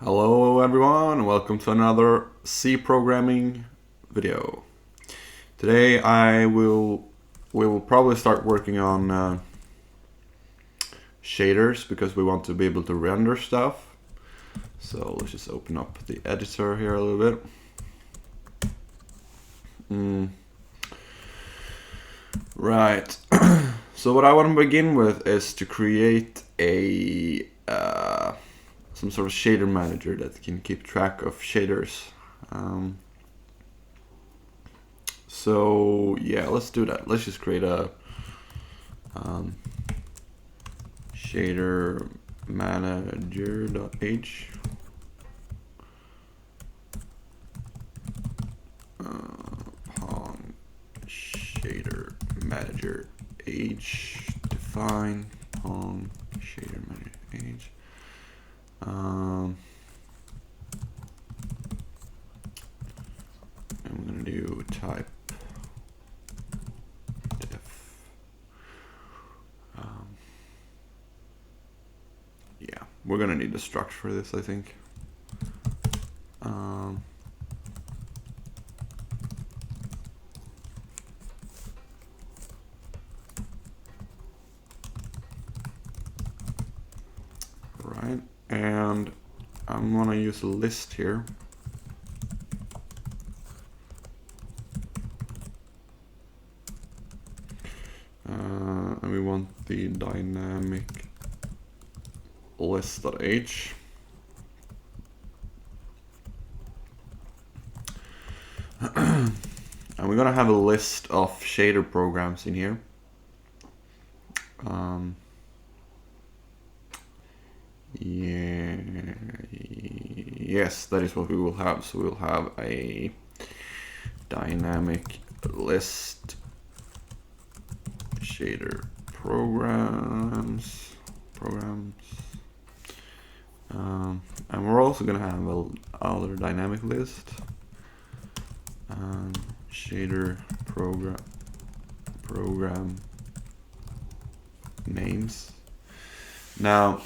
Hello everyone, and welcome to another C programming video. Today we will probably start working on shaders because we want to be able to render stuff. So let's just open up the editor here a little bit. Right. So what I want to begin with is to create a some sort of shader manager that can keep track of shaders. So yeah, let's do that. Let's just create a shader manager.h. Shader manager age define on shader manager age. And we're gonna do type def. Yeah, we're gonna need a struct for this, I think. Right, and I'm gonna use a list here. And we want the dynamic list.h. And we're gonna have a list of shader programs in here. Yes, that is what we will have. So we'll have a dynamic list shader programs. And we're also gonna have another dynamic list. Shader program names. Now,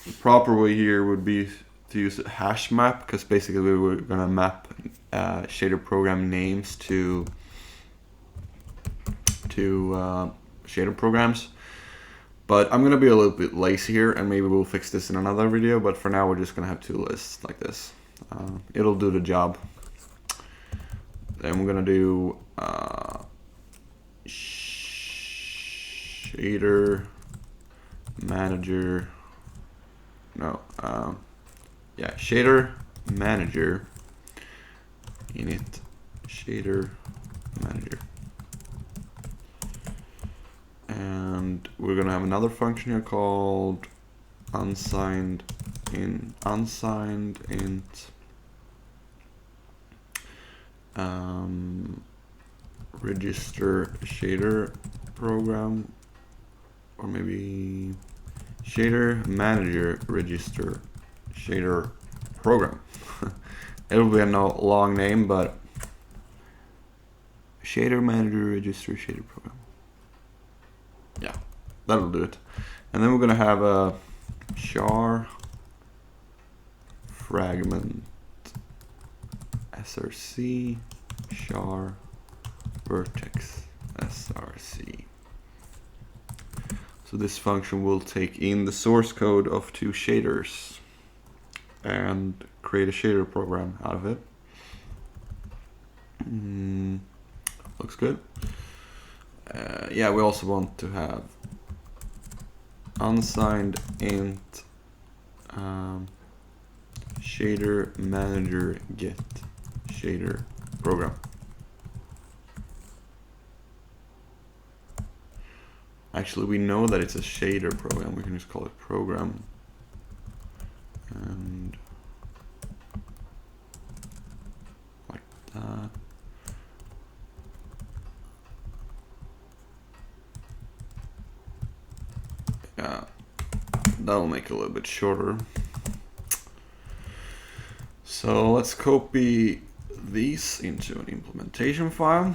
the proper way here would be to use a hash map, because basically we're gonna map shader program names to shader programs. But I'm gonna be a little bit lazy here, and maybe we'll fix this in another video. But for now, we're just gonna have two lists like this. It'll do the job. Then we're gonna do shader manager. Shader manager init shader manager. And we're gonna have another function here called unsigned int register shader program, or maybe shader manager register shader program. It'll be a long name, but shader manager register shader program. Yeah, that'll do it. And then we're gonna have a char fragment src char vertex src. So this function will take in the source code of two shaders and create a shader program out of it. Looks good. Yeah, we also want to have unsigned int shader manager get shader program. Actually, we know that it's a shader program. We can just call it program. And like that. Yeah, that'll make it a little bit shorter. So let's copy these into an implementation file.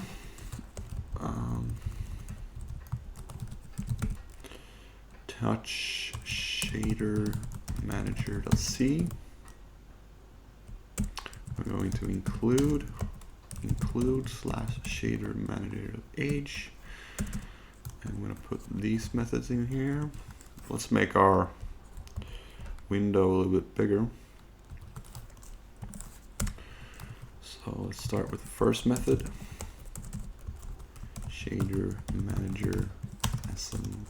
Touch shader manager.c. going to include slash shader manager.age. I'm going to put these methods in here. Let's make our window a little bit bigger. So let's start with the first method. Shader manager sm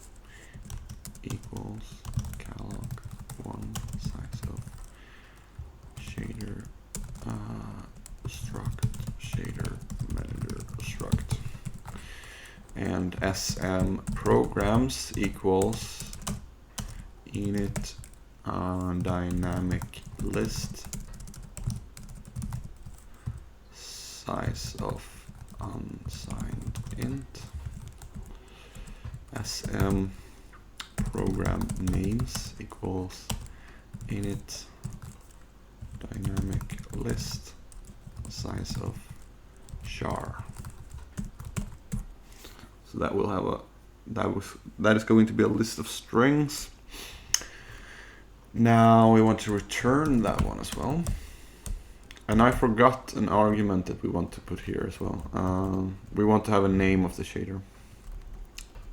equals calloc one size of shader struct shader manager struct, and sm programs equals init dynamic list size of unsigned int. Sm program names equals init dynamic list size of char. So that will have that is going to be a list of strings. Now we want to return that one as well. And I forgot an argument that we want to put here as well. We want to have a name of the shader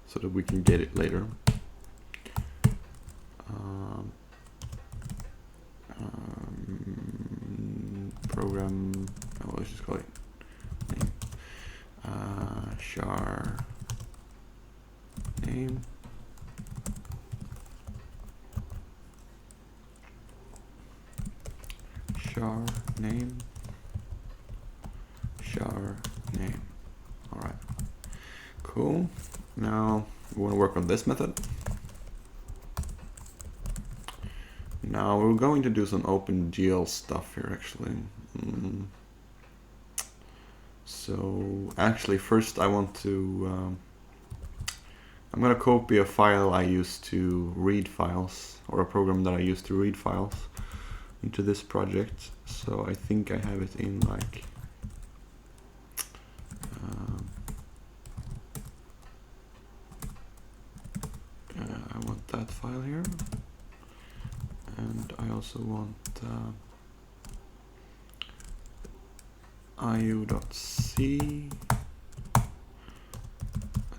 so that we can get it later. Program, let's just call it name. Char name. Char name. Char name. All right. Cool. Now we want to work on this method. Now we're going to do some OpenGL stuff here actually. So actually first I want to I'm going to copy a file I used to read files, or a program that I used to read files, into this project. So I think I have it in like I want that file here, and I also want io.c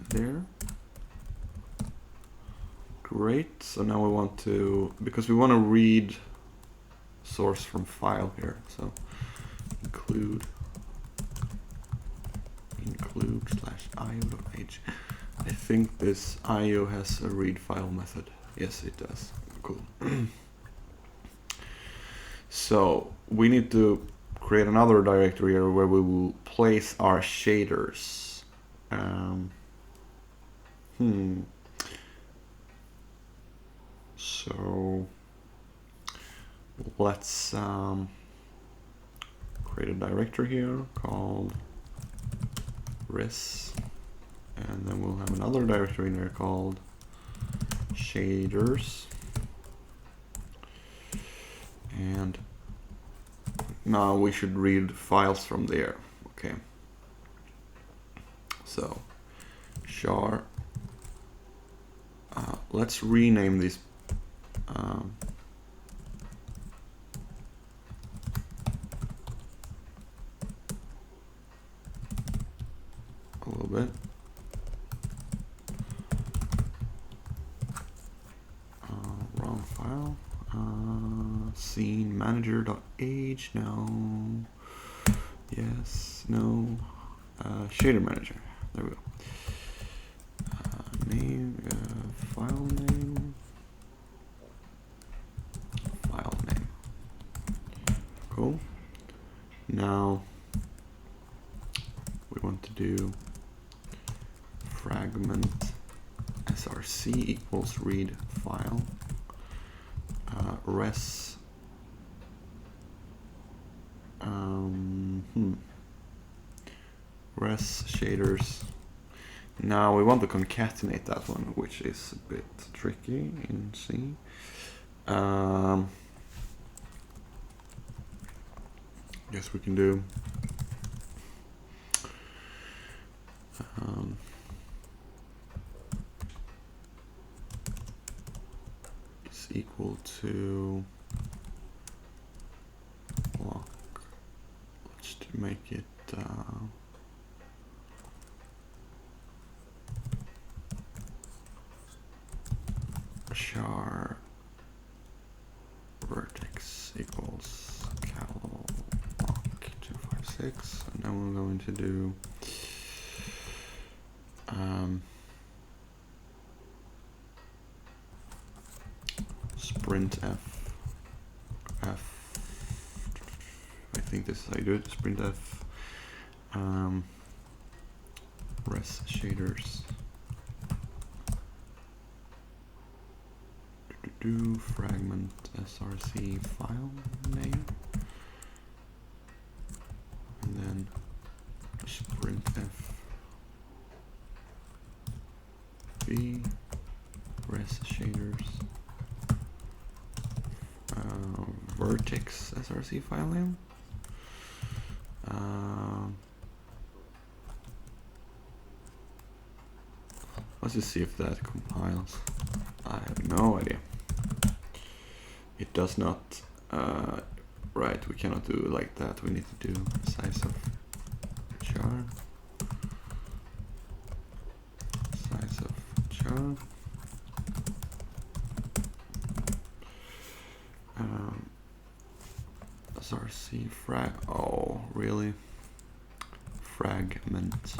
there. Great. So now we want to, because we want to read source from file here, so include slash io.h. I think this io has a read file method. Yes, it does. Cool. So we need to create another directory here where we will place our shaders. So let's create a directory here called res, and then we'll have another directory in there called shaders, and now we should read files from there. Okay, so char, let's rename these a little bit. Wrong file. Scene manager.age. No. Yes. No. Shader manager. There we go. Name. File name. File name. Cool. Now we want to do fragment src equals read file res res shaders. Now we want to concatenate that one, which is a bit tricky in C. Guess we can do is equal to block just make it char vertex equals cal lock 256, and then we're going to do sprint f. I think this is how you do it. Sprint f res shaders do fragment src file name, and then sprint f v res shaders vertex src file name. Let's just see if that compiles. I have no idea. It does not. Right, we cannot do it like that. We need to do size of char. Size of char. src frag. Oh, really? Fragment.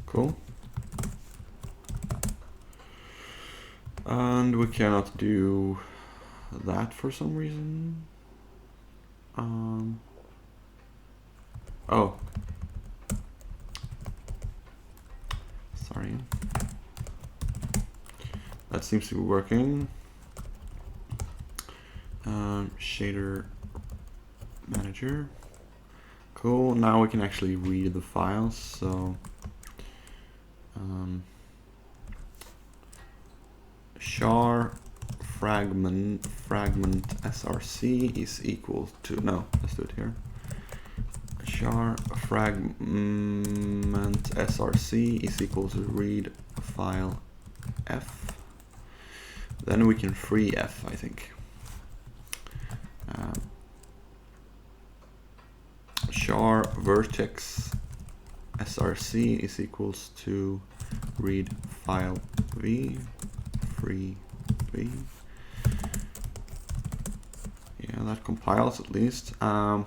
Cool. And we cannot do that for some reason. Oh. Sorry. That seems to be working. Shader manager. Cool. Now we can actually read the files. So char fragment src is equal to, no, let's do it here. Char fragment src is equal to read file f. Then we can free f, I think. Char vertex src is equals to read file v, free v. Yeah, that compiles at least. So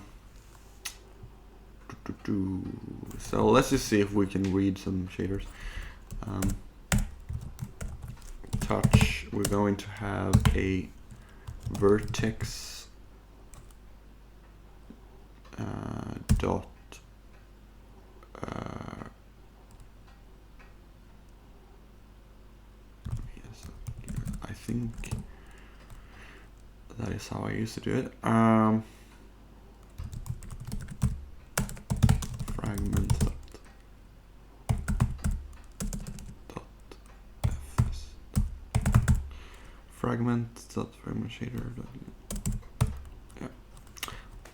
let's just see if we can read some shaders. Touch, we're going to have a vertex dot I think that is how I used to do it. Fragment fragment shader. Yeah.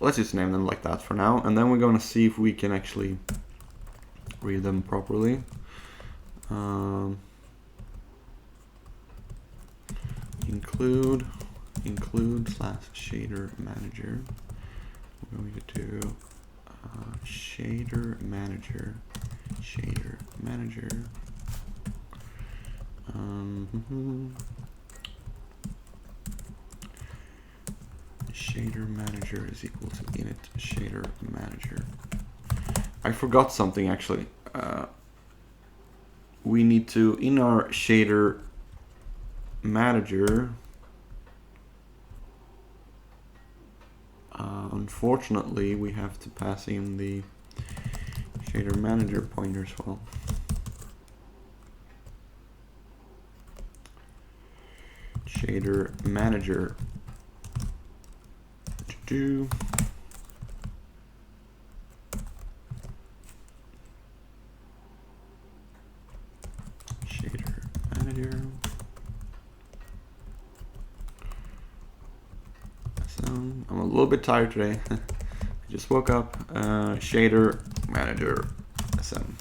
Let's just name them like that for now, and then we're going to see if we can actually read them properly. Include / shader manager. We're going to do shader manager. Shader manager is equal to init shader manager. I forgot something actually. We need to, in our shader manager, unfortunately we have to pass in the shader manager pointer as well. Shader manager to shader manager. So I'm a little bit tired today. I just woke up. Shader manager SM.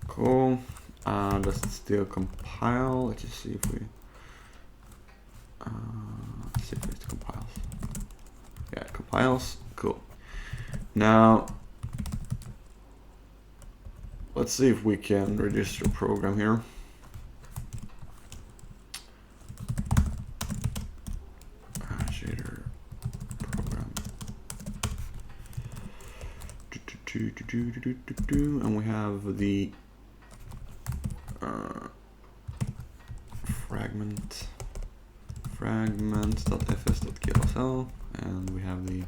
Cool. Does it still compile? Let's just see if we Let's see if it compiles. Yeah, it compiles. Cool. Now, let's see if we can register a program here. Shader program. And we have the fragment.fs.glsl, and we have the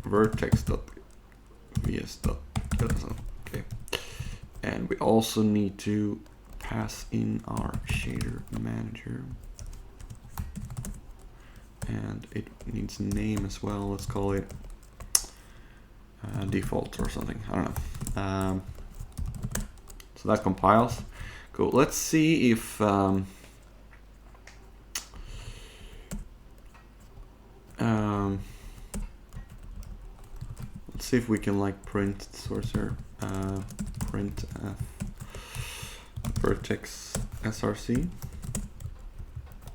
vertex.vs.glsl. Okay, and we also need to pass in our shader manager, and it needs a name as well. Let's call it default or something. I don't know. So that compiles. Cool. Let's see if let's see if we can like print source here. Print vertex src.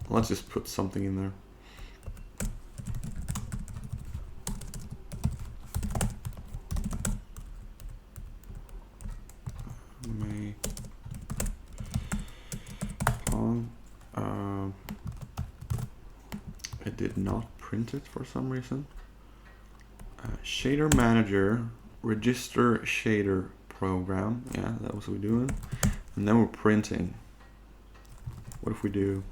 Let's just put something in there. It did not print it for some reason. Shader manager, register shader program. Yeah, that was what we're doing. And then we're printing. What if we do?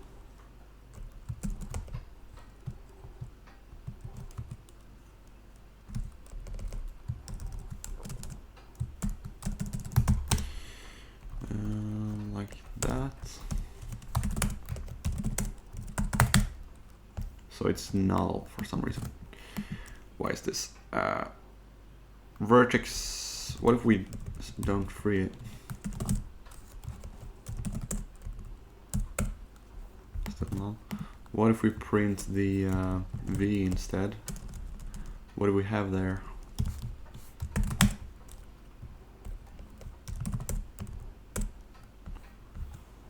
Like that. So it's null for some reason. Why is this? Vertex, what if we don't free it? Still null. What if we print the V instead? What do we have there?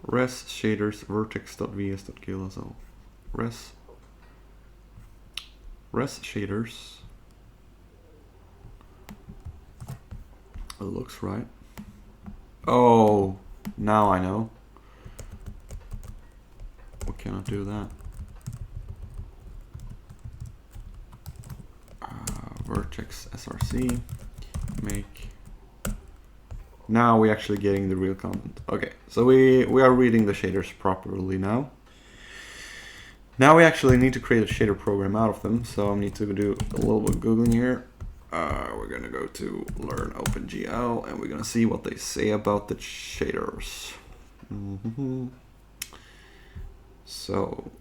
Res shaders vertex.vs.glsl. Res shaders. It looks right. Oh, now I know. We cannot do that. Vertex src. Make. Now we're actually getting the real content. Okay, so we are reading the shaders properly now. Now we actually need to create a shader program out of them, so I need to do a little bit of Googling here. We're gonna go to learn OpenGL, and we're gonna see what they say about the shaders. So,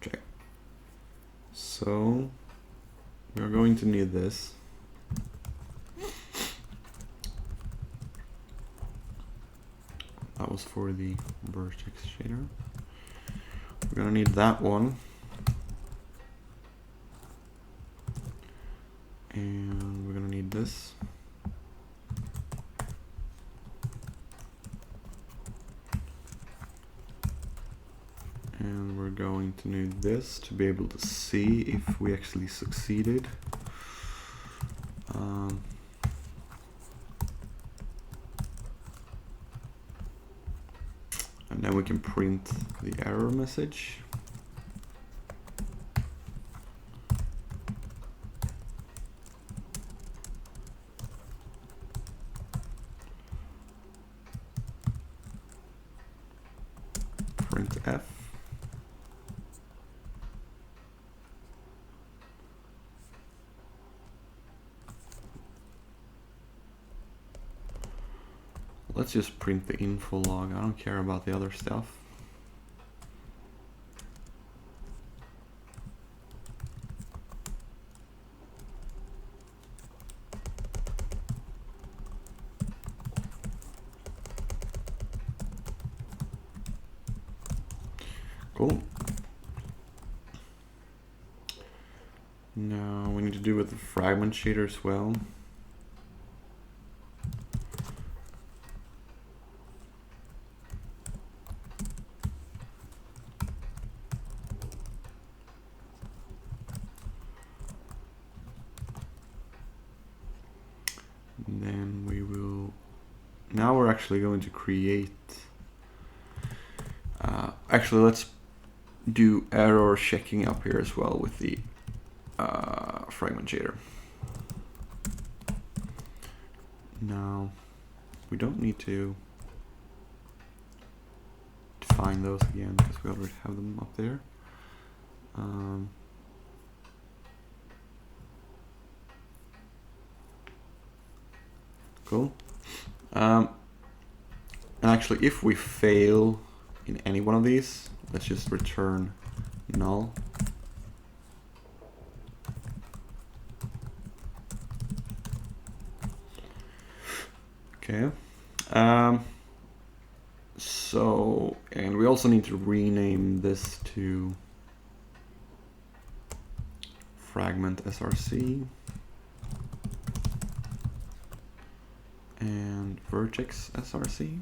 check. So, we're going to need this. That was for the Vertex Shader. We're gonna need that one. And we're gonna need this. And we're going to need this to be able to see if we actually succeeded. And then we can print the error message. Print F. Let's just print the info log. I don't care about the other stuff. Cool. Now we need to do with the Fragment Shader as well. And then we will, now we're actually going to create, actually let's do error checking up here as well with the Fragment Shader. Now, we don't need to define those again because we already have them up there. Cool. And actually, if we fail in any one of these, let's just return null. Okay. So, and we also need to rename this to Fragment SRC and Vertex SRC.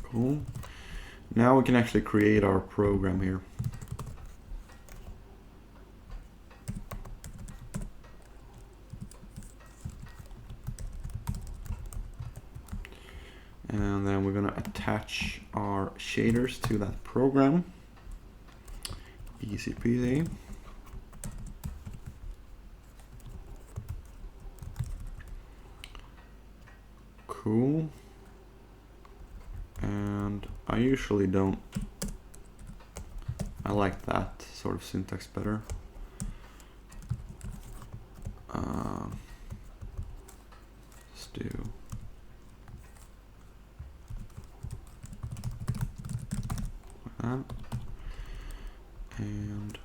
Cool. Now we can actually create our program here. And then we're going to attach our shaders to that program. Easy peasy. Cool. And I usually don't, I like that sort of syntax better. Let's do that. And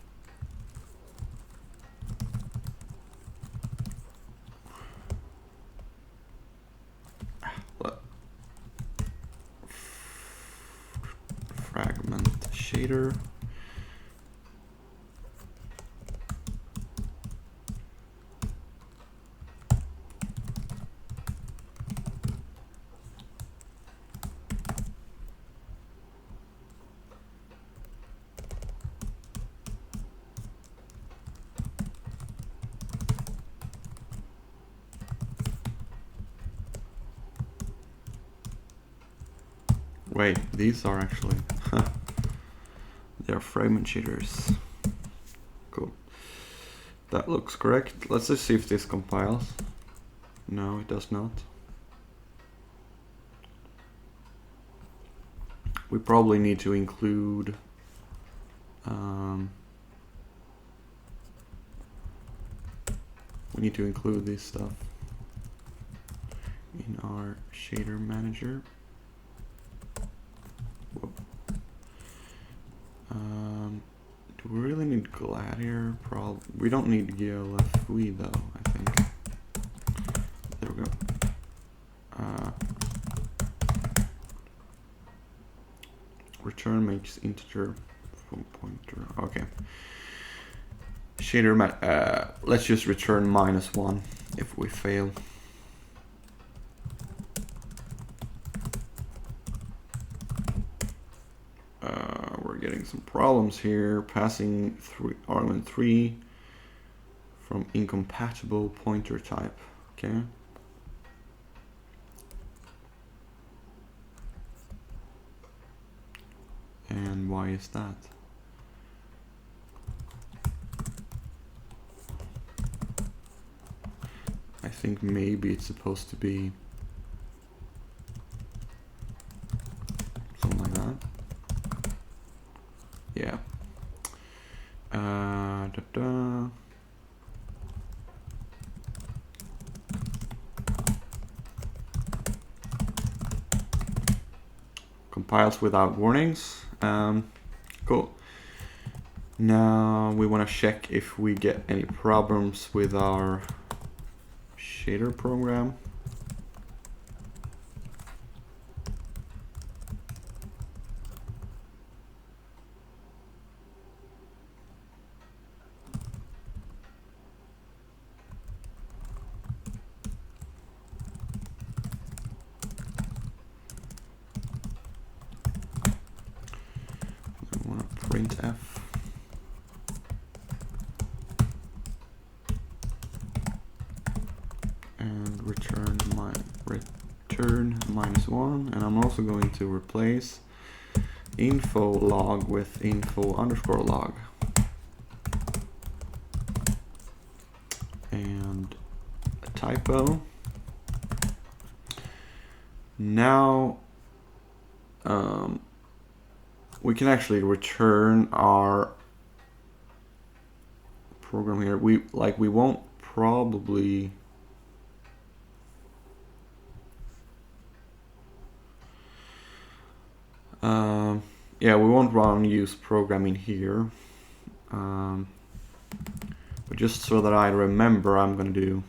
Fragment Shader. Wait, these are actually, they're fragment shaders. Cool. That looks correct. Let's just see if this compiles. No, it does not. We probably need to include we need to include this stuff in our shader manager. Do we really need GLAD here? Probably. We don't need GLFW though, I think. There we go. Return makes integer from pointer. Okay. Shader, let's just return -1 if we fail. We're getting some problems here. Passing through argument 3 from incompatible pointer type. Okay. And why is that? I think maybe it's supposed to be something like that. Yeah. Compiles without warnings. Cool. Now we want to check if we get any problems with our shader program. F. And return -1, and I'm also going to replace info log with info underscore log. And a typo. Now we can actually return our program here. We won't probably yeah, we won't run use programming here. But just so that I remember, I'm going to do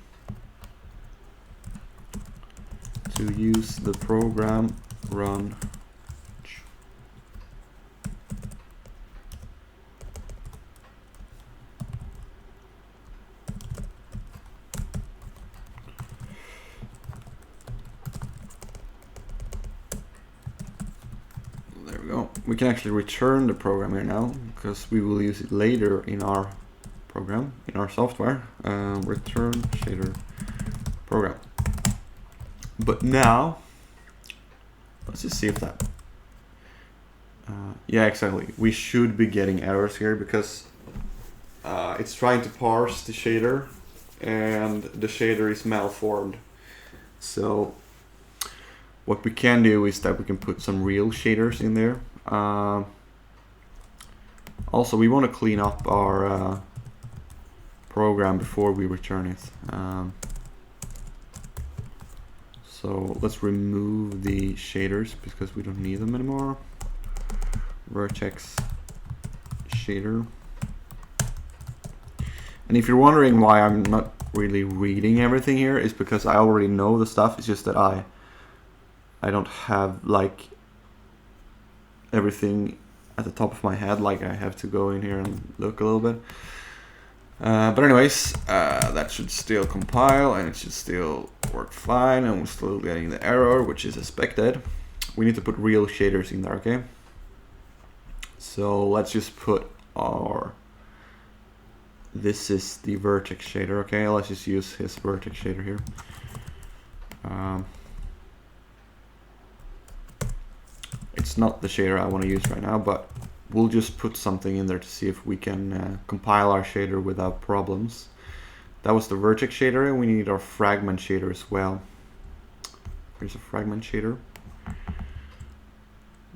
to use the program run. There we go. We can actually return the program here now, because we will use it later in our program, in our software. Return shader program. But now, let's just see if that... yeah, exactly. We should be getting errors here because it's trying to parse the shader and the shader is malformed. So what we can do is that we can put some real shaders in there. Also, we want to clean up our program before we return it. So let's remove the shaders because we don't need them anymore. Vertex Shader. And if you're wondering why I'm not really reading everything here, it's because I already know the stuff. It's just that I don't have like everything at the top of my head. Like I have to go in here and look a little bit. But anyways, that should still compile and it should still work fine, and we're still getting the error, which is expected. We need to put real shaders in there, okay? So let's just put our... This is the Vertex Shader, okay? Let's just use his Vertex Shader here. It's not the shader I want to use right now, but we'll just put something in there to see if we can compile our shader without problems. That was the Vertex Shader, and we need our Fragment Shader as well. Here's a Fragment Shader.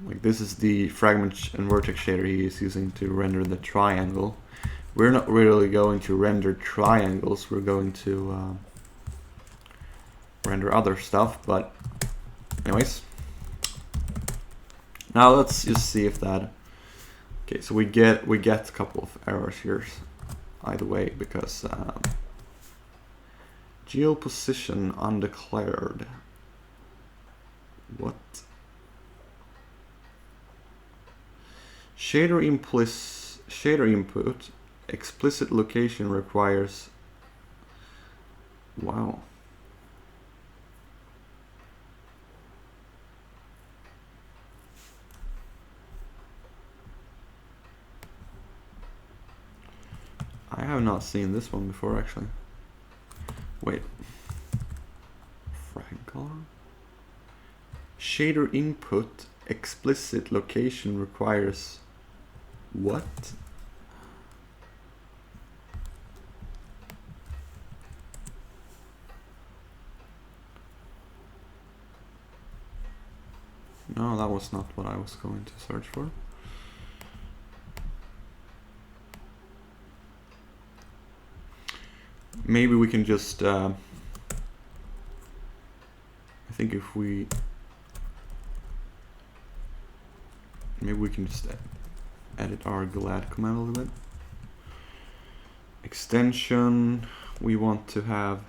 Like this is the Fragment and Vertex Shader he is using to render the triangle. We're not really going to render triangles, we're going to render other stuff, but anyways. Now let's just see if that... Okay, so we get a couple of errors here either way, because geoposition undeclared. What? Shader input explicit location requires... Wow. I have not seen this one before, actually. Wait. Frag color? Shader input explicit location requires... What? No, that was not what I was going to search for. Maybe we can just, I think if we, maybe we can just edit our glad command a little bit. Extension, we want to have,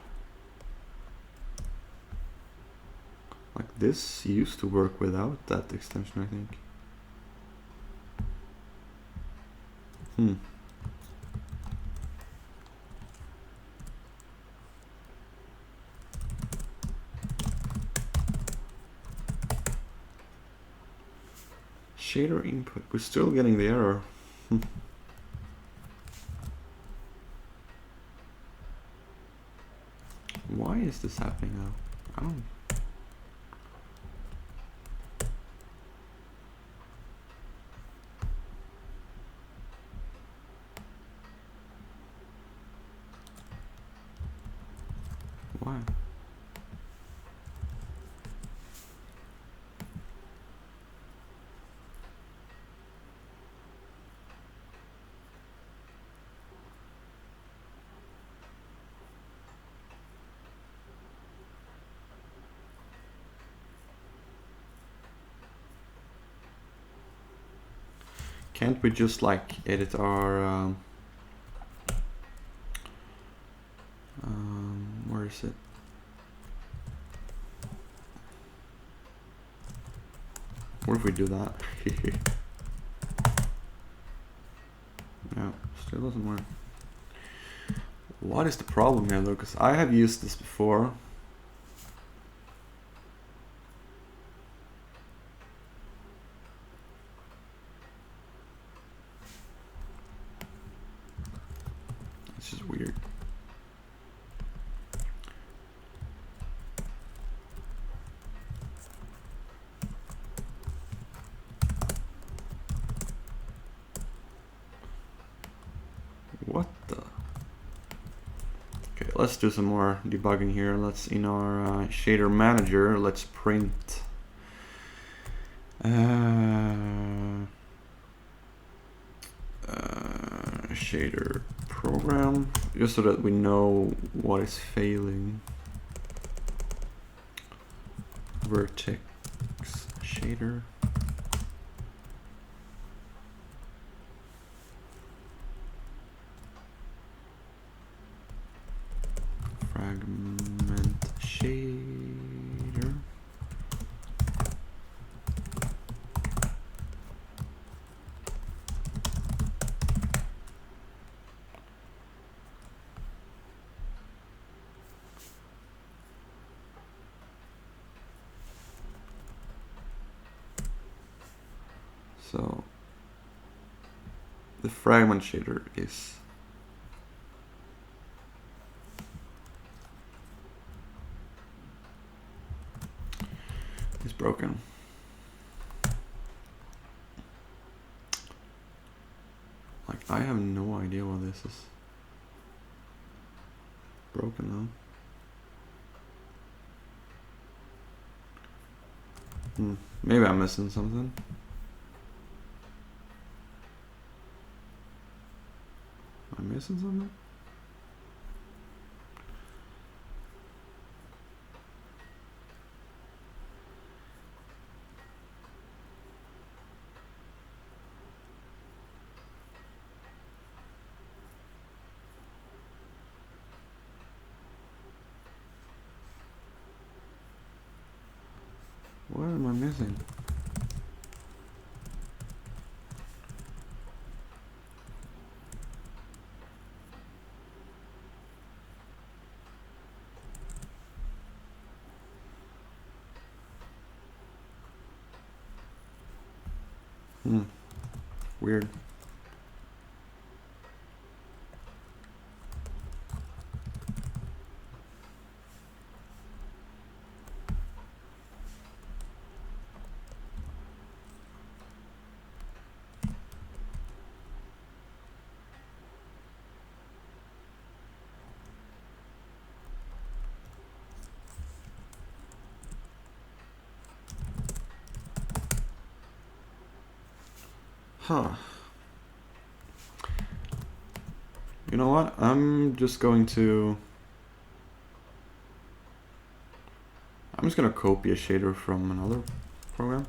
like this used to work without that extension, I think. Shader input, we're still getting the error. Why is this happening now? I don't. Why? Can't we just like edit our where is it? What if we do that? Yeah, still doesn't work. What is the problem here, Lucas? I have used this before. It's just weird. What the? Okay, let's do some more debugging here. Let's, in our shader manager, let's print shader program, just so that we know what is failing. Vertex Shader. Fragment Shader. So the fragment shader is broken. Like, I have no idea what this is. Broken though. Maybe I'm missing something. Am I missing something? What am I missing? Weird. Huh. You know what? I'm just going to copy a shader from another program.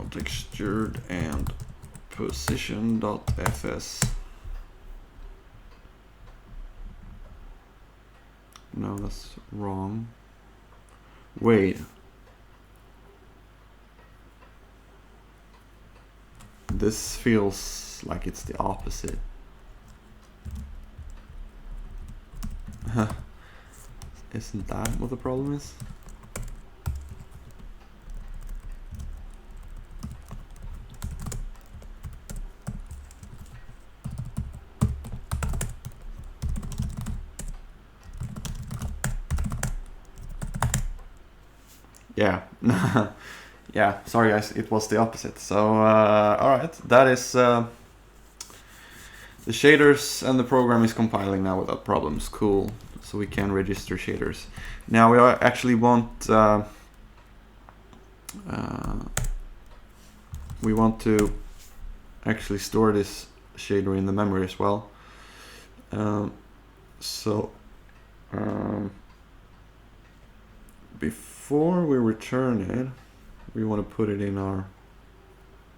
Textured and position.fs. No, that's wrong. Wait. This feels like it's the opposite. Isn't that what the problem is? Yeah. Yeah, sorry guys, it was the opposite. So, alright, that is the shaders, and the program is compiling now without problems. Cool. So we can register shaders. Now we actually want to actually store this shader in the memory as well. Before we return it, we want to put it in our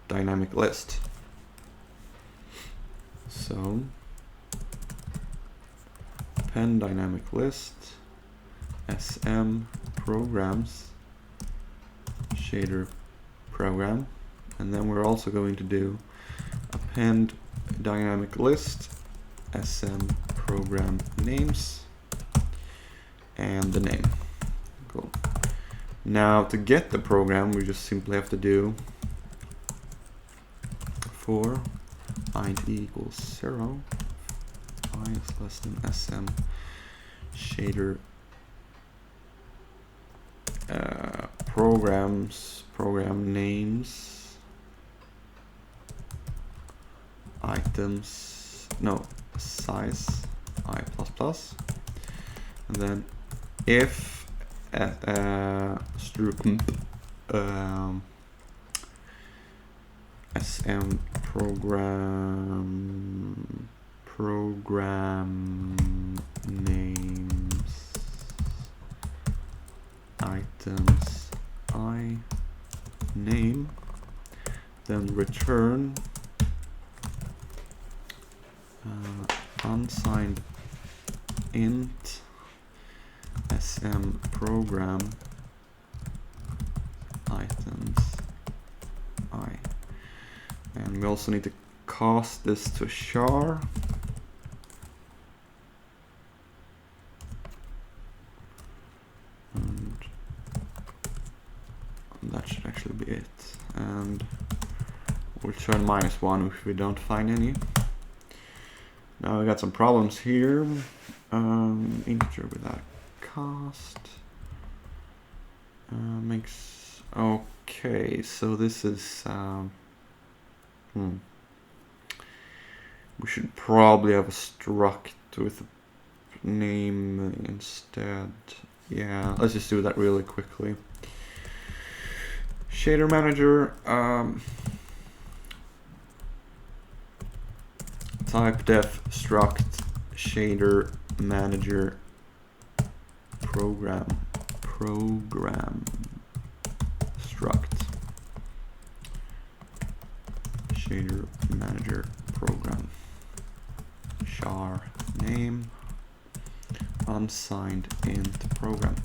dynamic list. So append dynamic list sm programs shader program, and then we're also going to do append dynamic list sm program names and the name. Cool. Now to get the program, we just simply have to do for int equals 0, I is less than sm shader program names items, no, size I++, and then if struct sm program names items I name, then return unsigned int sm program items I. And we also need to cast this to char. And that should actually be it. And we'll return -1 if we don't find any. Now we got some problems here. Integer without cast makes okay. So this is we should probably have a struct with a name instead. Yeah, let's just do that really quickly. Shader manager, type def struct shader manager program struct shader manager program char name unsigned int program.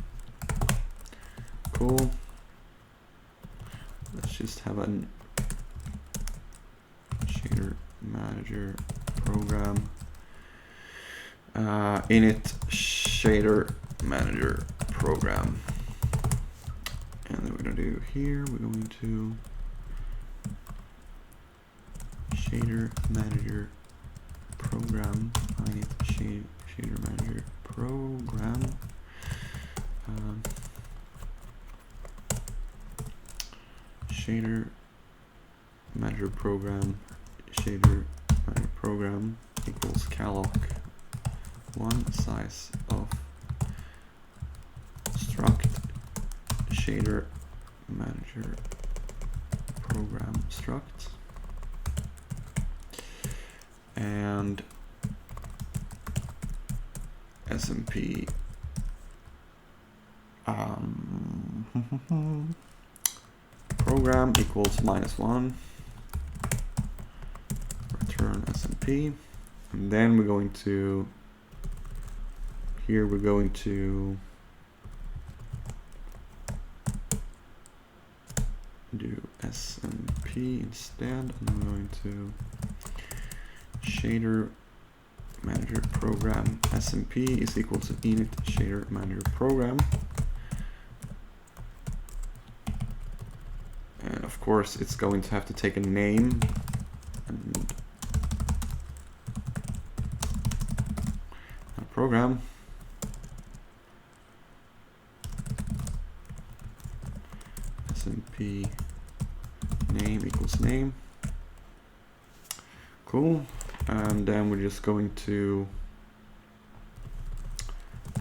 Cool. Let's just have a shader manager program init shader manager program, and then we're going to do here, we're going to shader manager program init shader manager program shader manager program shader manager program equals calloc 1 size of struct shader manager program struct and SMP program equals -1 return SMP, and then we're going to here we're going to do SMP instead, and I'm going to shader manager program SMP is equal to init shader manager program. And of course, it's going to have to take a name and a program. SMP name equals name. Cool. And then we're just going to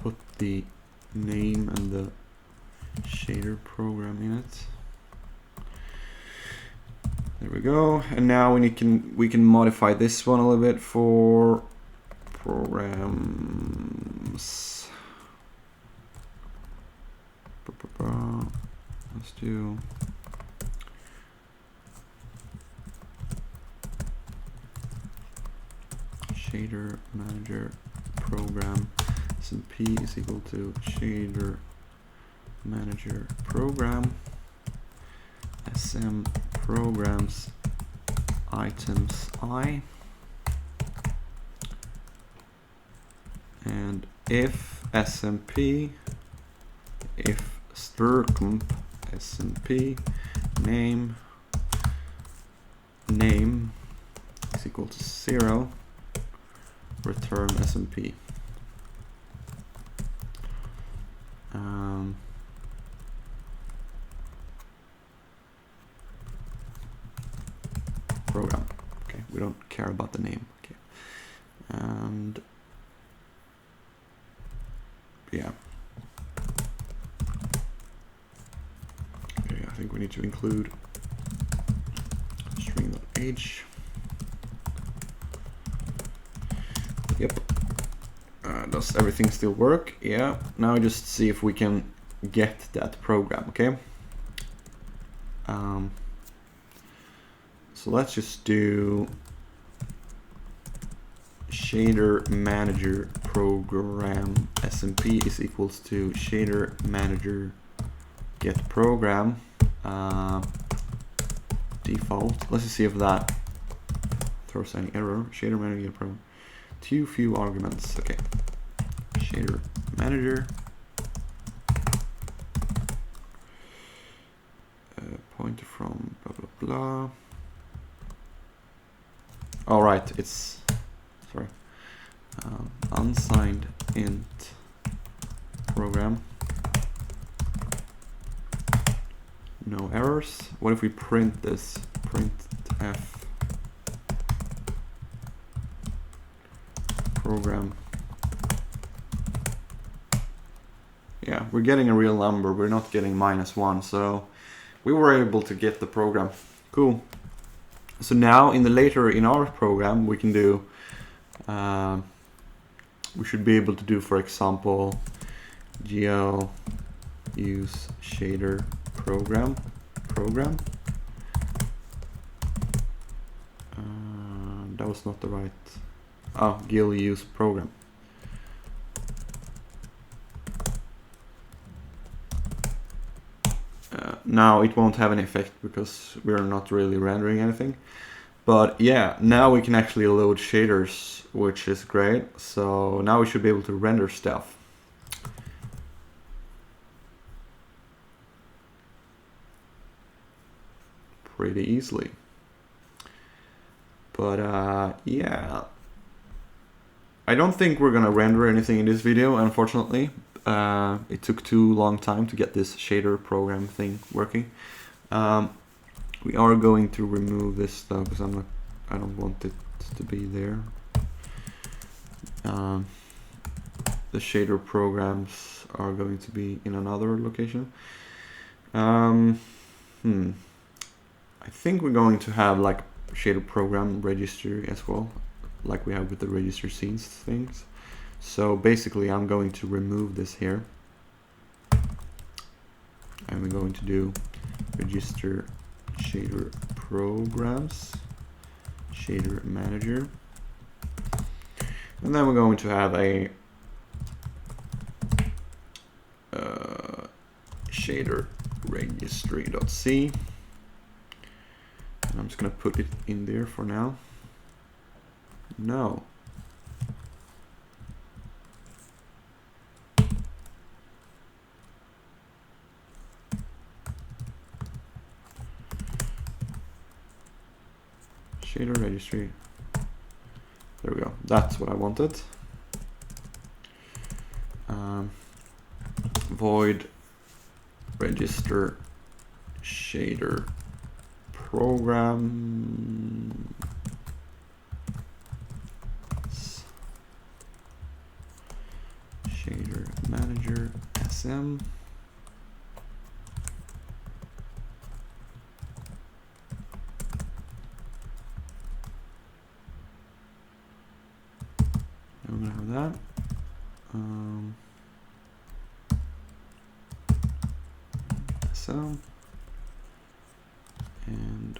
put the name and the shader program in it. There we go. And now we can modify this one a little bit for programs. Let's do shader manager program SMP is equal to shader manager program SM programs items I, and if SMP if strcmp SMP name is equal to 0, return SMP. Program. Okay, we don't care about the name. Okay, and yeah. Okay, I think we need to include string.h. Yep. Does everything still work? Yeah. Now just see if we can get that program. Okay. So let's just do shader manager program SMP is equals to shader manager get program default. Let's just see if that throws any error. Shader manager get program. Too few arguments. Okay. Shader manager. Pointer from blah blah blah. All right, it's sorry. Unsigned int program. No errors. What if we print this? Printf program. Yeah, we're getting a real number. We're not getting -1, so we were able to get the program. Cool. So now in our program we can do we should be able to do, for example, gl use shader program that was not the right gl use program. Now it won't have any effect because we're not really rendering anything. But yeah, now we can actually load shaders, which is great. So now we should be able to render stuff. Pretty easily. But yeah, I don't think we're gonna render anything in this video, unfortunately. It took too long time to get this shader program thing working. We are going to remove this stuff because I don't want it to be there. The shader programs are going to be in another location. I think we're going to have like shader program registry as well, like we have with the register scenes things. So basically I'm going to remove this here, and we're going to do register shader programs, shader manager, and then we're going to have a shader registry.c, and I'm just going to put it in there for now. No. shader registry. There we go. That's what I wanted. Void register shader program shader manager SM. I'm gonna have that. So and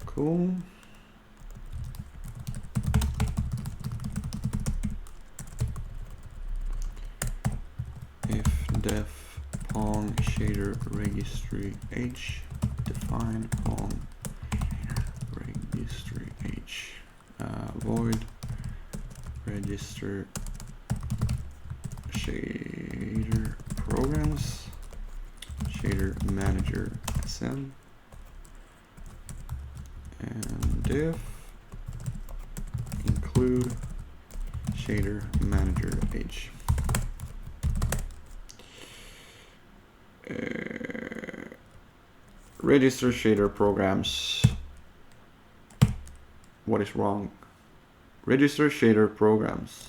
cool. If def pong shader registry h define pong registry h void register shader programs shader manager sm and diff include shader manager h. Register shader programs. What is wrong? Register shader programs.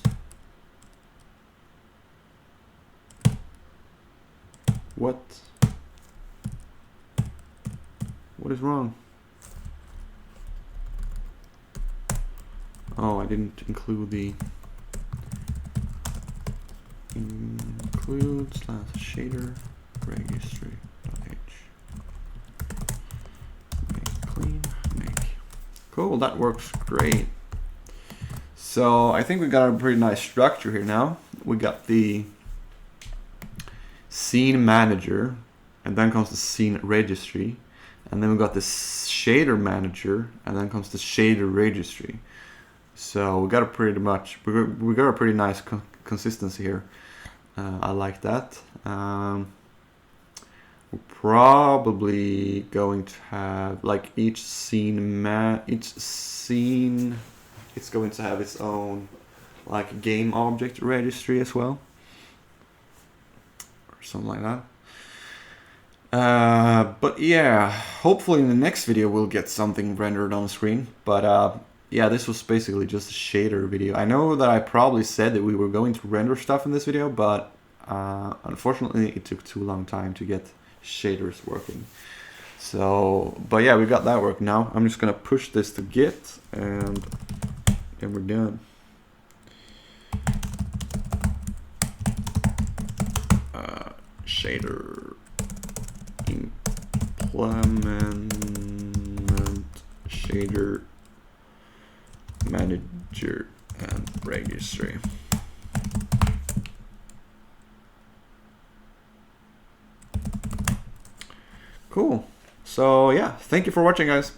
What? What is wrong? Oh, I didn't include the include / shader registry.h. Make clean, make. Cool, that works great. So I think we got a pretty nice structure here now. We got the scene manager, and then comes the scene registry, and then we got the shader manager, and then comes the shader registry. So we got a pretty much we got a pretty nice consistency here. I like that. We're probably going to have like each scene it's going to have its own like game object registry as well, or something like that. But yeah, hopefully in the next video we'll get something rendered on the screen. But yeah, this was basically just a shader video. I know that I probably said that we were going to render stuff in this video, but unfortunately it took too long time to get shaders working. So, but yeah, we got that working now. I'm just gonna push this to Git, and then we're done. Shader implement shader manager and registry. Cool. So yeah, thank you for watching, guys.